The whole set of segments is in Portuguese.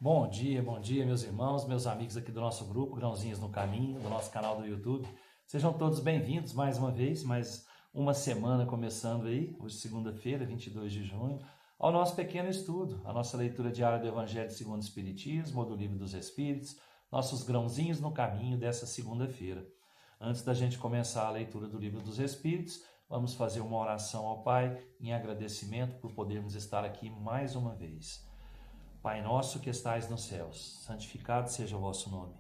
Bom dia, meus irmãos, meus amigos aqui do nosso grupo, Grãozinhos no Caminho, do nosso canal do YouTube. Sejam todos bem-vindos mais uma vez, mais uma semana começando aí, hoje segunda-feira, 22 de junho, ao nosso pequeno estudo, a nossa leitura diária do Evangelho segundo o Espiritismo, ou do Livro dos Espíritos, nossos grãozinhos no caminho dessa segunda-feira. Antes da gente começar a leitura do Livro dos Espíritos, vamos fazer uma oração ao Pai em agradecimento por podermos estar aqui mais uma vez. Pai nosso que estais nos céus, santificado seja o vosso nome.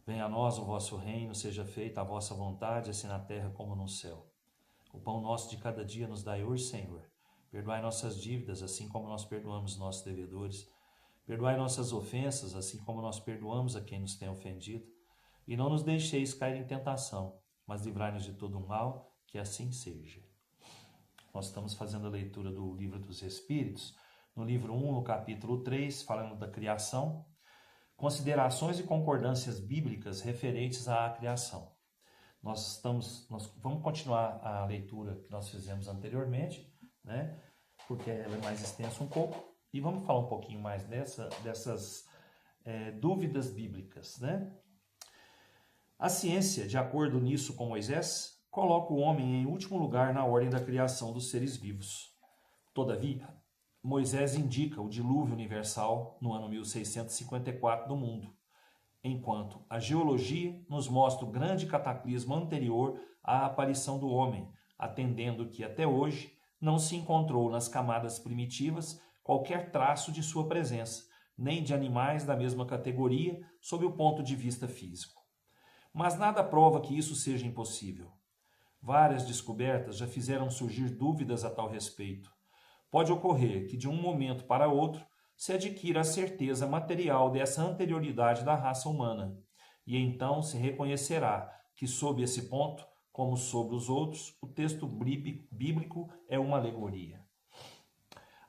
Venha a nós o vosso reino, seja feita a vossa vontade, assim na terra como no céu. O pão nosso de cada dia nos dai hoje, Senhor. Perdoai nossas dívidas, assim como nós perdoamos nossos devedores. Perdoai nossas ofensas, assim como nós perdoamos a quem nos tem ofendido. E não nos deixeis cair em tentação, mas livrai-nos de todo o mal, que assim seja. Nós estamos fazendo a leitura do Livro dos Espíritos, no livro 1, no capítulo 3, falando da criação, considerações e concordâncias bíblicas referentes à criação. Nós vamos continuar a leitura que nós fizemos anteriormente, né? Porque ela é mais extensa um pouco, e vamos falar um pouquinho mais dessas dúvidas bíblicas, né? A ciência, de acordo nisso com Moisés, coloca o homem em último lugar na ordem da criação dos seres vivos. Todavia, Moisés indica o dilúvio universal no ano 1654 do mundo, enquanto a geologia nos mostra o grande cataclismo anterior à aparição do homem, atendendo que até hoje não se encontrou nas camadas primitivas qualquer traço de sua presença, nem de animais da mesma categoria sob o ponto de vista físico. Mas nada prova que isso seja impossível. Várias descobertas já fizeram surgir dúvidas a tal respeito. Pode ocorrer que de um momento para outro se adquira a certeza material dessa anterioridade da raça humana, e então se reconhecerá que sob esse ponto, como sobre os outros, o texto bíblico é uma alegoria.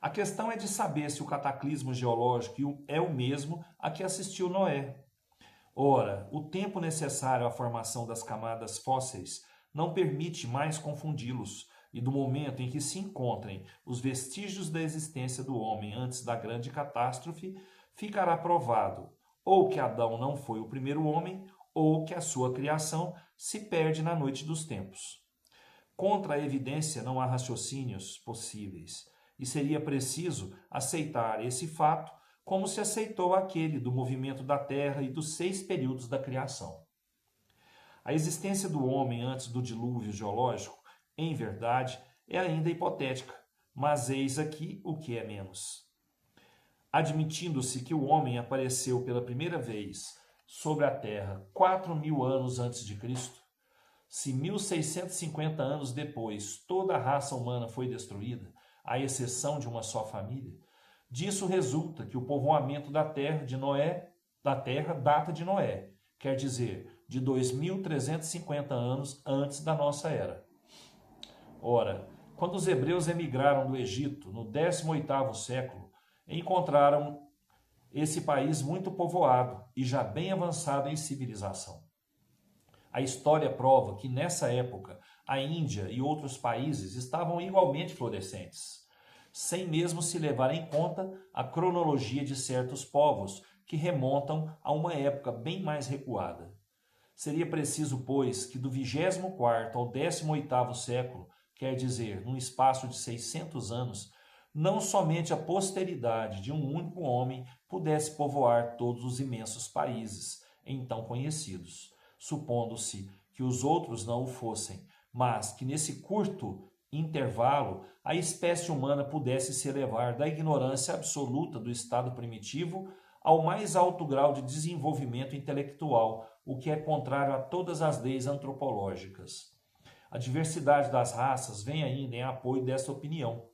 A questão é de saber se o cataclismo geológico é o mesmo a que assistiu Noé. Ora, o tempo necessário à formação das camadas fósseis não permite mais confundi-los, e do momento em que se encontrem os vestígios da existência do homem antes da grande catástrofe, ficará provado ou que Adão não foi o primeiro homem, ou que a sua criação se perde na noite dos tempos. Contra a evidência não há raciocínios possíveis, e seria preciso aceitar esse fato como se aceitou aquele do movimento da Terra e dos 6 períodos da criação. A existência do homem antes do dilúvio geológico, em verdade, é ainda hipotética, mas eis aqui o que é menos. Admitindo-se que o homem apareceu pela primeira vez sobre a Terra 4.000 anos antes de Cristo, se 1.650 anos depois toda a raça humana foi destruída, à exceção de uma só família, disso resulta que o povoamento da Terra data de Noé, quer dizer, de 2.350 anos antes da nossa era. Ora, quando os hebreus emigraram do Egito no 18º século, encontraram esse país muito povoado e já bem avançado em civilização. A história prova que nessa época a Índia e outros países estavam igualmente florescentes, sem mesmo se levar em conta a cronologia de certos povos que remontam a uma época bem mais recuada. Seria preciso, pois, que do 24º ao 18º século, quer dizer, num espaço de 600 anos, não somente a posteridade de um único homem pudesse povoar todos os imensos países então conhecidos, supondo-se que os outros não o fossem, mas que nesse curto intervalo a espécie humana pudesse se elevar da ignorância absoluta do estado primitivo ao mais alto grau de desenvolvimento intelectual, o que é contrário a todas as leis antropológicas. A diversidade das raças vem ainda em apoio dessa opinião.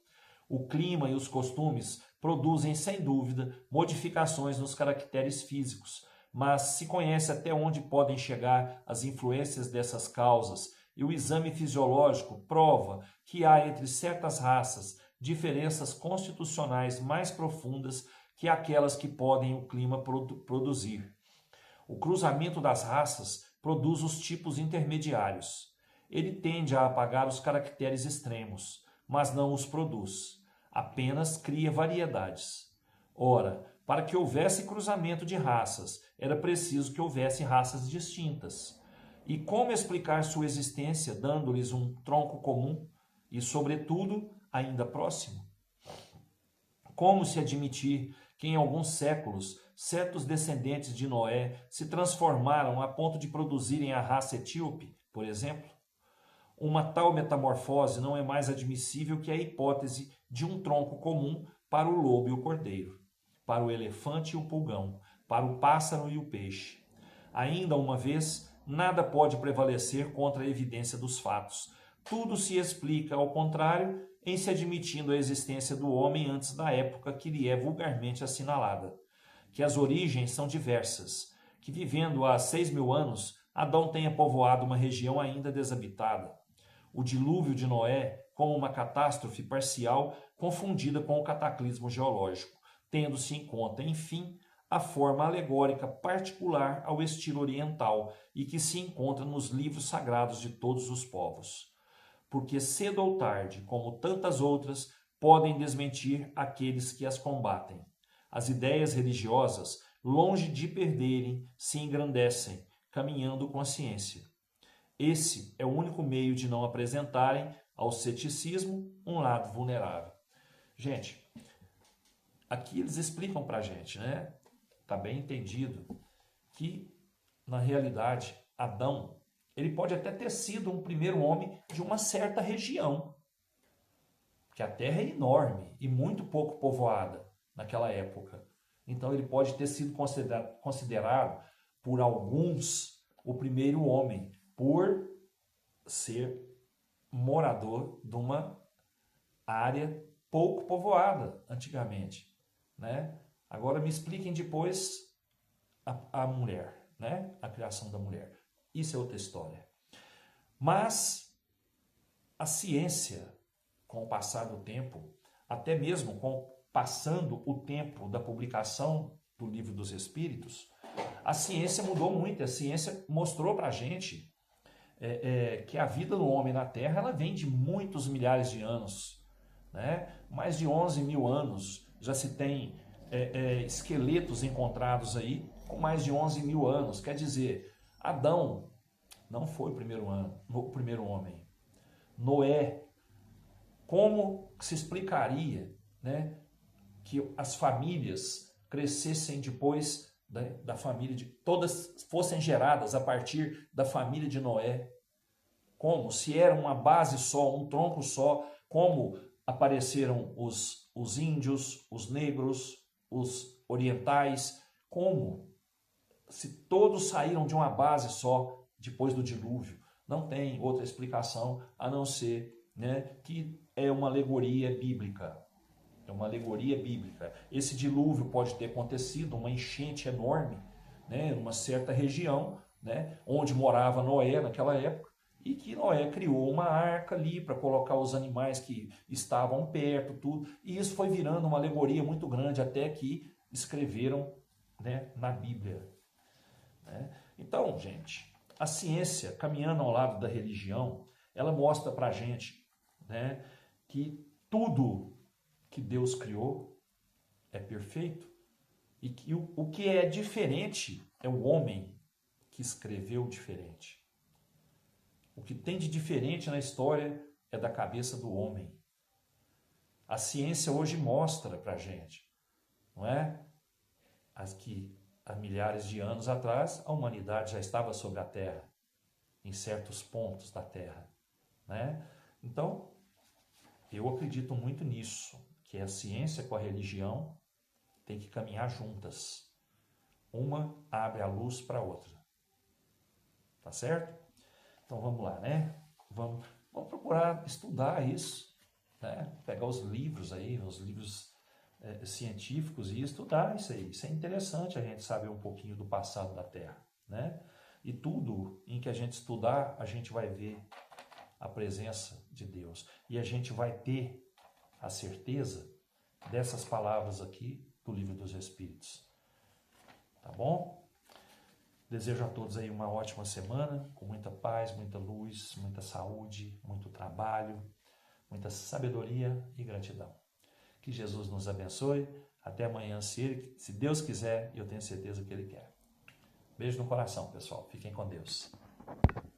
O clima e os costumes produzem, sem dúvida, modificações nos caracteres físicos, mas se conhece até onde podem chegar as influências dessas causas, e o exame fisiológico prova que há entre certas raças diferenças constitucionais mais profundas que aquelas que podem o clima produzir. O cruzamento das raças produz os tipos intermediários. Ele tende a apagar os caracteres extremos, mas não os produz. Apenas cria variedades. Ora, Para que houvesse cruzamento de raças, era preciso que houvesse raças distintas. E como explicar sua existência dando-lhes um tronco comum e, sobretudo, ainda próximo? Como se admitir que em alguns séculos certos descendentes de Noé se transformaram a ponto de produzirem a raça etíope, por exemplo? Uma tal metamorfose não é mais admissível que a hipótese de um tronco comum para o lobo e o cordeiro, para o elefante e o pulgão, para o pássaro e o peixe. Ainda uma vez, nada pode prevalecer contra a evidência dos fatos. Tudo se explica, ao contrário, em se admitindo a existência do homem antes da época que lhe é vulgarmente assinalada. Que as origens são diversas, que vivendo há 6.000 anos, Adão tenha povoado uma região ainda desabitada. O dilúvio de Noé como uma catástrofe parcial confundida com o cataclismo geológico, tendo-se em conta, enfim, a forma alegórica particular ao estilo oriental e que se encontra nos livros sagrados de todos os povos. Porque cedo ou tarde, como tantas outras, podem desmentir aqueles que as combatem. As ideias religiosas, longe de perderem, se engrandecem, caminhando com a ciência. Esse é o único meio de não apresentarem ao ceticismo um lado vulnerável. Gente, aqui eles explicam para a gente, né? Está bem entendido que, na realidade, Adão, ele pode até ter sido um primeiro homem de uma certa região, que a terra é enorme e muito pouco povoada naquela época. Então ele pode ter sido considerado por alguns o primeiro homem, por ser morador de uma área pouco povoada antigamente, né? Agora me expliquem depois a mulher, né? A criação da mulher. Isso é outra história. Mas a ciência, com o passar do tempo, até mesmo passando o tempo da publicação do Livro dos Espíritos, a ciência mudou muito. A ciência mostrou para a gente que a vida do homem na Terra ela vem de muitos milhares de anos, né? Mais de 11.000 anos já se tem esqueletos encontrados aí com mais de 11.000 anos. Quer dizer, Adão não foi o primeiro homem. Noé, como se explicaria, né, que as famílias crescessem depois da família de todas fossem geradas a partir da família de Noé? Como? Se era uma base só, um tronco só, como apareceram os índios, os negros, os orientais? Como? Se todos saíram de uma base só depois do dilúvio? Não tem outra explicação a não ser, né, que é uma alegoria bíblica. É uma alegoria bíblica. Esse dilúvio pode ter acontecido, uma enchente enorme, né, numa certa região, né, onde morava Noé naquela época, e que Noé criou uma arca ali para colocar os animais que estavam perto, tudo. E isso foi virando uma alegoria muito grande até que escreveram, né, na Bíblia. Né? Então, gente, a ciência, caminhando ao lado da religião, ela mostra para a gente, né, que tudo que Deus criou é perfeito e que o que é diferente é o homem que escreveu diferente. O que tem de diferente na história é da cabeça do homem. A ciência hoje mostra para a gente, não é? Que há milhares de anos atrás a humanidade já estava sobre a Terra, em certos pontos da Terra, né? Então, eu acredito muito nisso, que a ciência com a religião tem que caminhar juntas. Uma abre a luz para a outra. Tá certo? Então vamos lá, né? Vamos procurar estudar isso, né? Pegar os livros aí, os livros científicos e estudar isso aí. Isso é interessante a gente saber um pouquinho do passado da Terra, né? E tudo em que a gente estudar, a gente vai ver a presença de Deus. E a gente vai ter a certeza dessas palavras aqui do Livro dos Espíritos. Tá bom? Desejo a todos aí uma ótima semana, com muita paz, muita luz, muita saúde, muito trabalho, muita sabedoria e gratidão. Que Jesus nos abençoe. Até amanhã, se Deus quiser, eu tenho certeza que Ele quer. Beijo no coração, pessoal. Fiquem com Deus.